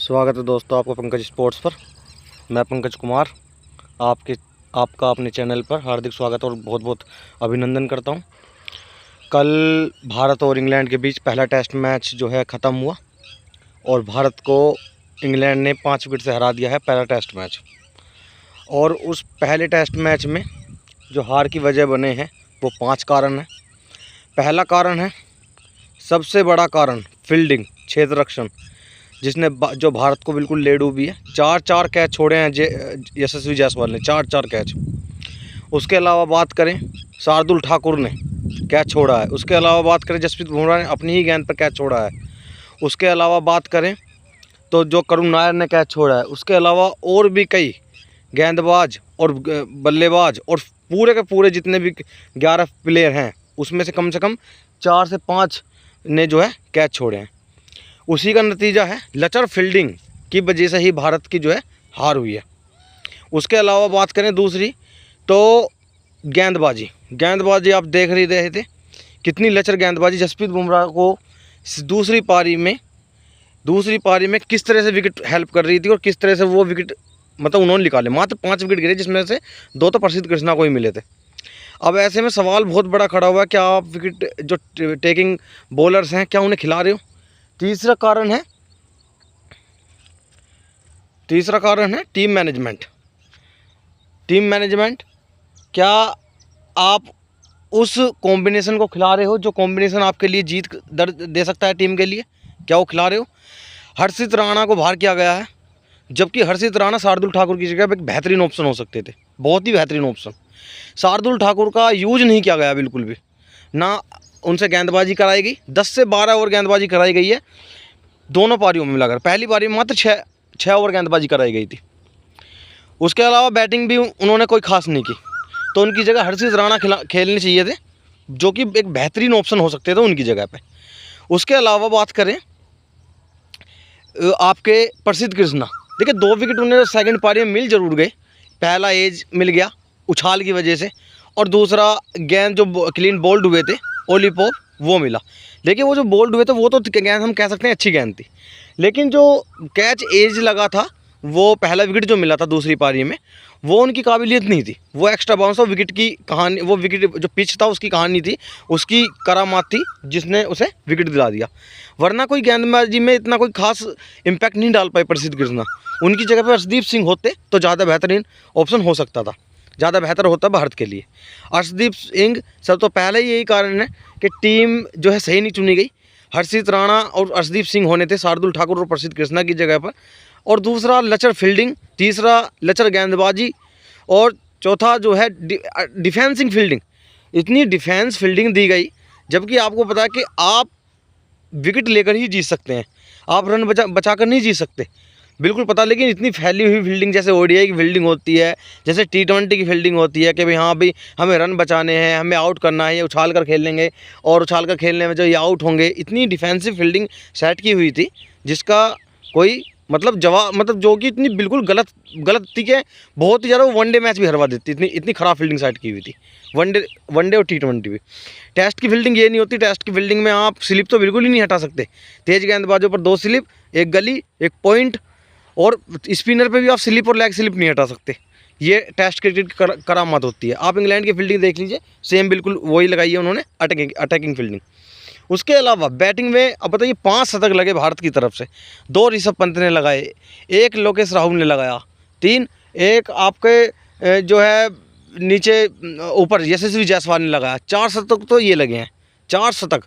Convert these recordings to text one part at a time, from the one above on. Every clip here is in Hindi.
स्वागत है दोस्तों आपका पंकज स्पोर्ट्स पर। मैं पंकज कुमार आपका अपने चैनल पर हार्दिक स्वागत और बहुत बहुत अभिनंदन करता हूं। कल भारत और इंग्लैंड के बीच पहला टेस्ट मैच जो है ख़त्म हुआ और भारत को इंग्लैंड ने 5 विकेट से हरा दिया है पहला टेस्ट मैच। और उस पहले टेस्ट मैच में जो हार की वजह बने हैं वो 5 कारण हैं। पहला कारण है, सबसे बड़ा कारण, फील्डिंग, क्षेत्ररक्षण, जिसने जो भारत को बिल्कुल ले डूबी है। 4 कैच छोड़े हैं यशस्वी जायसवाल ने, 4 कैच। उसके अलावा बात करें, शार्दुल ठाकुर ने कैच छोड़ा है। उसके अलावा बात करें, जसप्रीत बुमराह ने अपनी ही गेंद पर कैच छोड़ा है। उसके अलावा बात करें तो जो करुण नायर ने कैच छोड़ा है। उसके अलावा और भी कई गेंदबाज और बल्लेबाज और पूरे के पूरे जितने भी 11 प्लेयर हैं उसमें से कम 4 से 5 ने जो है कैच छोड़े हैं। उसी का नतीजा है, लचर फील्डिंग की वजह से ही भारत की जो है हार हुई है। उसके अलावा बात करें दूसरी तो गेंदबाजी आप देख रहे थे कितनी लचर गेंदबाजी। जसप्रीत बुमराह को दूसरी पारी में किस तरह से विकेट हेल्प कर रही थी और किस तरह से वो विकेट मतलब उन्होंने निकाले। मात्र 5 विकेट गिरे, जिसमें से 2 तो प्रसिद्ध कृष्णा को ही मिले थे। अब ऐसे में सवाल बहुत बड़ा खड़ा हुआ है, क्या आप विकेट जो टेकिंग बॉलर्स हैं क्या उन्हें खिला रहे हो। तीसरा कारण है टीम मैनेजमेंट। क्या आप उस कॉम्बिनेशन को खिला रहे हो जो कॉम्बिनेशन आपके लिए जीत दे सकता है टीम के लिए, क्या वो खिला रहे हो। हर्षित राणा को बाहर किया गया है, जबकि हर्षित राणा शार्दुल ठाकुर की जगह एक बेहतरीन ऑप्शन हो सकते थे, बहुत ही बेहतरीन ऑप्शन। शार्दुल ठाकुर का यूज नहीं किया गया बिल्कुल भी, ना उनसे गेंदबाजी कराई गई। 10 से 12 ओवर गेंदबाजी कराई गई है दोनों पारियों में मिलाकर। पहली पारी में मात्र 6 ओवर गेंदबाजी कराई गई थी। उसके अलावा बैटिंग भी उन्होंने कोई खास नहीं की, तो उनकी जगह हर्षित राणा खेलने चाहिए थे, जो कि एक बेहतरीन ऑप्शन हो सकते थे उनकी जगह पे। उसके अलावा बात करें आपके प्रसिद्ध कृष्णा, देखिए 2 विकेट उन्हें सेकंड पारी में मिल जरूर गए। पहला एज मिल गया उछाल की वजह से, और दूसरा गेंद जो क्लीन बोल्ड हुए थे ओली पॉप वो मिला। देखिए वो जो बोल्ड हुए थे वो तो गेंद हम कह सकते हैं अच्छी गेंद थी, लेकिन जो कैच एज लगा था वो पहला विकेट जो मिला था दूसरी पारी में वो उनकी काबिलियत नहीं थी। वो एक्स्ट्रा बाउंस और विकेट की कहानी, वो विकेट जो पिच था उसकी कहानी थी, उसकी करामात थी जिसने उसे विकेट दिला दिया। वरना कोई गेंदबाजी में इतना कोई खास इम्पैक्ट नहीं डाल पाए प्रसिद्ध कृष्णा। उनकी जगह पर अर्शदीप सिंह होते तो ज़्यादा बेहतरीन ऑप्शन हो सकता था, ज़्यादा बेहतर होता भारत के लिए। अर्शदीप सिंह सब तो पहले ही यही कारण है कि टीम जो है सही नहीं चुनी गई। हर्षित राणा और अर्शदीप सिंह होने थे शार्दुल ठाकुर और प्रसिद्ध कृष्णा की जगह पर। और दूसरा लचर फील्डिंग, तीसरा लचर गेंदबाजी, और चौथा जो है डिफेंसिंग फील्डिंग। इतनी डिफेंस फील्डिंग दी गई, जबकि आपको पता है कि आप विकेट लेकर ही जीत सकते हैं, आप रन बचा कर नहीं जीत सकते, बिल्कुल पता। लेकिन इतनी फैली हुई फील्डिंग, जैसे ओडीआई की फील्डिंग होती है, जैसे T20 की फील्डिंग होती है कि भाई हाँ भाई हमें रन बचाने हैं, हमें आउट करना है, ये उछाल कर खेल लेंगे और उछाल कर खेलने में जो ये आउट होंगे। इतनी डिफेंसिव फील्डिंग सेट की हुई थी जिसका कोई मतलब जो कि इतनी बिल्कुल गलत थी कि बहुत ही ज़्यादा वो वनडे मैच भी हरवा देती, इतनी ख़राब फील्डिंग सेट की हुई थी। वनडे और T20 भी। टेस्ट की फील्डिंग ये नहीं होती। टेस्ट की फील्डिंग में आप स्लिप तो बिल्कुल ही नहीं हटा सकते। तेज़ गेंदबाजों पर 2 स्लिप, 1 गली, 1 पॉइंट, और स्पिनर पे भी आप स्लिप और लेग स्लिप नहीं हटा सकते। ये टेस्ट क्रिकेट की करामात होती है। आप इंग्लैंड की फील्डिंग देख लीजिए, सेम बिल्कुल वही लगाई है उन्होंने, अटैकिंग फील्डिंग। उसके अलावा बैटिंग में अब बताइए 5 शतक लगे भारत की तरफ से। 2 ऋषभ पंत ने लगाए, 1 लोकेश राहुल ने लगाया, 3 एक आपके जो है नीचे ऊपर यशस्वी जायसवाल ने लगाया। 4 शतक तो ये लगे हैं, 4 शतक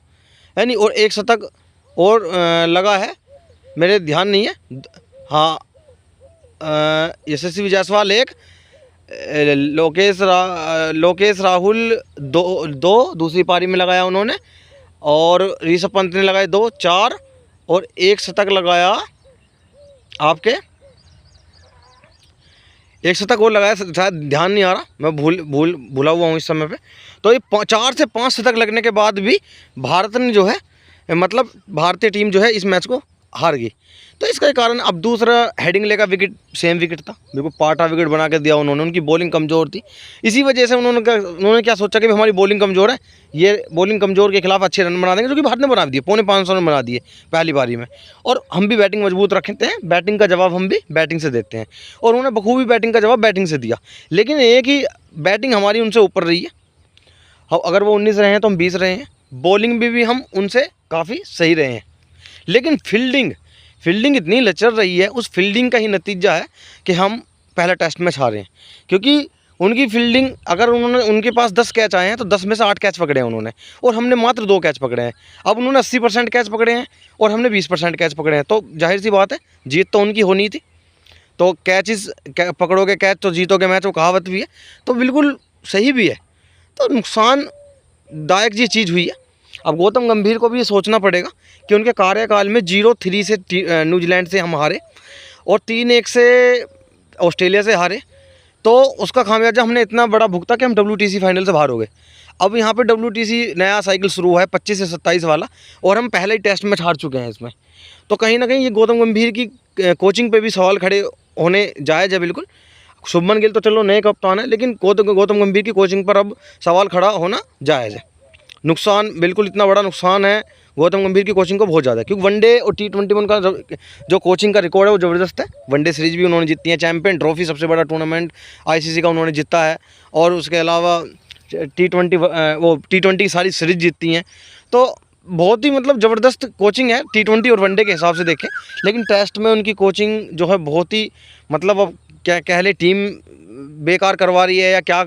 है नहीं, और 1 शतक और लगा है, मेरे ध्यान नहीं है। हाँ, यशस्वी जायसवाल 1, लोकेश राहुल 2 दूसरी पारी में लगाया उन्होंने, और ऋषभ पंत ने लगाए 2, 4, और 1 शतक लगाया आपके, 1 शतक और लगाया, शायद ध्यान नहीं आ रहा, मैं भूला हुआ हूँ इस समय पे। तो ये 4 से 5 शतक लगने के बाद भी भारत ने जो है मतलब भारतीय टीम जो है इस मैच को हार गई। तो इसका कारण अब दूसरा हेडिंगले का विकेट सेम विकेट था, बिल्कुल पाटा विकेट बना के दिया उन्होंने। उनकी बॉलिंग कमज़ोर थी, इसी वजह से उन्होंने क्या सोचा कि हमारी बॉलिंग कमज़ोर है, ये बॉलिंग कमज़ोर के खिलाफ अच्छे रन बना देंगे, जो कि भारत ने बना दिए, 550 रन बना दिए पहली पारी में। और हम भी बैटिंग मजबूत रखते हैं, बैटिंग का जवाब हम भी बैटिंग से देते हैं, और उन्होंने बखूबी बैटिंग का जवाब बैटिंग से दिया। लेकिन एक ही बैटिंग हमारी उनसे ऊपर रही है, अगर वो 19 रहे हैं तो हम 20 रहे हैं, बॉलिंग भी हम उनसे काफ़ी सही रहे हैं। लेकिन फील्डिंग इतनी लचर रही है, उस फील्डिंग का ही नतीजा है कि हम पहला टेस्ट मैच हारे हैं। क्योंकि उनकी फील्डिंग, अगर उनके पास 10 कैच आए हैं तो 10 में से 8 कैच पकड़े हैं उन्होंने, और हमने मात्र 2 कैच पकड़े हैं। अब उन्होंने 80% कैच पकड़े हैं और हमने 20% कैच पकड़े हैं, तो जाहिर सी बात है जीत तो उनकी होनी थी। तो पकड़ोगे कैच तो जीतोगे मैच, वो कहावत भी है, तो बिल्कुल सही भी है। तो नुकसानदायक ये चीज़ हुई है। अब गौतम गंभीर को भी ये सोचना पड़ेगा कि उनके कार्यकाल में 0-3 से न्यूजीलैंड से हम हारे और 3-1 से ऑस्ट्रेलिया से हारे, तो उसका खामियाजा हमने इतना बड़ा भुगता कि हम WTC फाइनल से बाहर हो गए। अब यहाँ पे WTC नया साइकिल शुरू है 25 से 27 वाला, और हम पहले ही टेस्ट मैच हार चुके हैं इसमें। तो कहीं ना कहीं ये गौतम गंभीर की कोचिंग पे भी सवाल खड़े होने जायज़ है बिल्कुल। शुभमन गिल तो चलो नए कप्तान है, लेकिन गौतम गंभीर की कोचिंग पर अब सवाल खड़ा होना जायज़ है। नुकसान बिल्कुल इतना बड़ा नुकसान है गौतम गंभीर की कोचिंग को, बहुत ज़्यादा, क्योंकि वनडे और T20 में उनका जो कोचिंग का रिकॉर्ड है वो ज़बरदस्त है। वनडे सीरीज़ भी उन्होंने जीती है, चैंपियन ट्रॉफी सबसे बड़ा टूर्नामेंट ICC का उन्होंने जीता है, और उसके अलावा T20 की सारी सीरीज जीतती हैं। तो बहुत ही मतलब ज़बरदस्त कोचिंग है T20 और वनडे के हिसाब से देखें। लेकिन टेस्ट में उनकी कोचिंग जो है बहुत ही मतलब, अब क्या कह ले, टीम बेकार करवा रही है या क्या,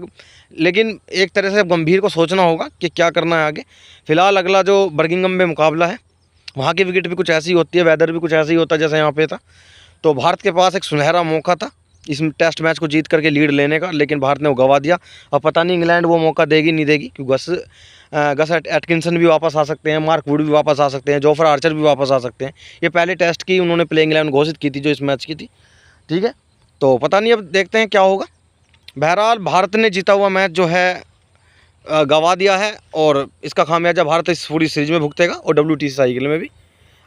लेकिन एक तरह से गंभीर को सोचना होगा कि क्या करना है आगे। फ़िलहाल अगला जो बर्मिंघम में मुकाबला है, वहाँ की विकेट भी कुछ ऐसी होती है, वेदर भी कुछ ऐसा ही होता है जैसे यहाँ पे था। तो भारत के पास एक सुनहरा मौका था इस टेस्ट मैच को जीत करके लीड लेने का, लेकिन भारत ने वो गंवा दिया। अब पता नहीं इंग्लैंड वो मौका देगी नहीं देगी, क्योंकि गस एटकिंसन भी वापस आ सकते हैं, मार्क वुड भी वापस आ सकते हैं, जोफ्रा आर्चर भी वापस आ सकते हैं। ये पहले टेस्ट की उन्होंने प्लेइंग 11 घोषित की थी जो इस मैच की थी, ठीक है। तो पता नहीं, अब देखते हैं क्या होगा। बहरहाल भारत ने जीता हुआ मैच जो है गंवा दिया है, और इसका खामियाजा भारत इस पूरी सीरीज में भुगतेगा और WTC साइकिल में भी।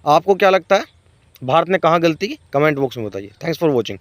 आपको क्या लगता है, भारत ने कहाँ गलती की? कमेंट बॉक्स में बताइए। Thanks for watching.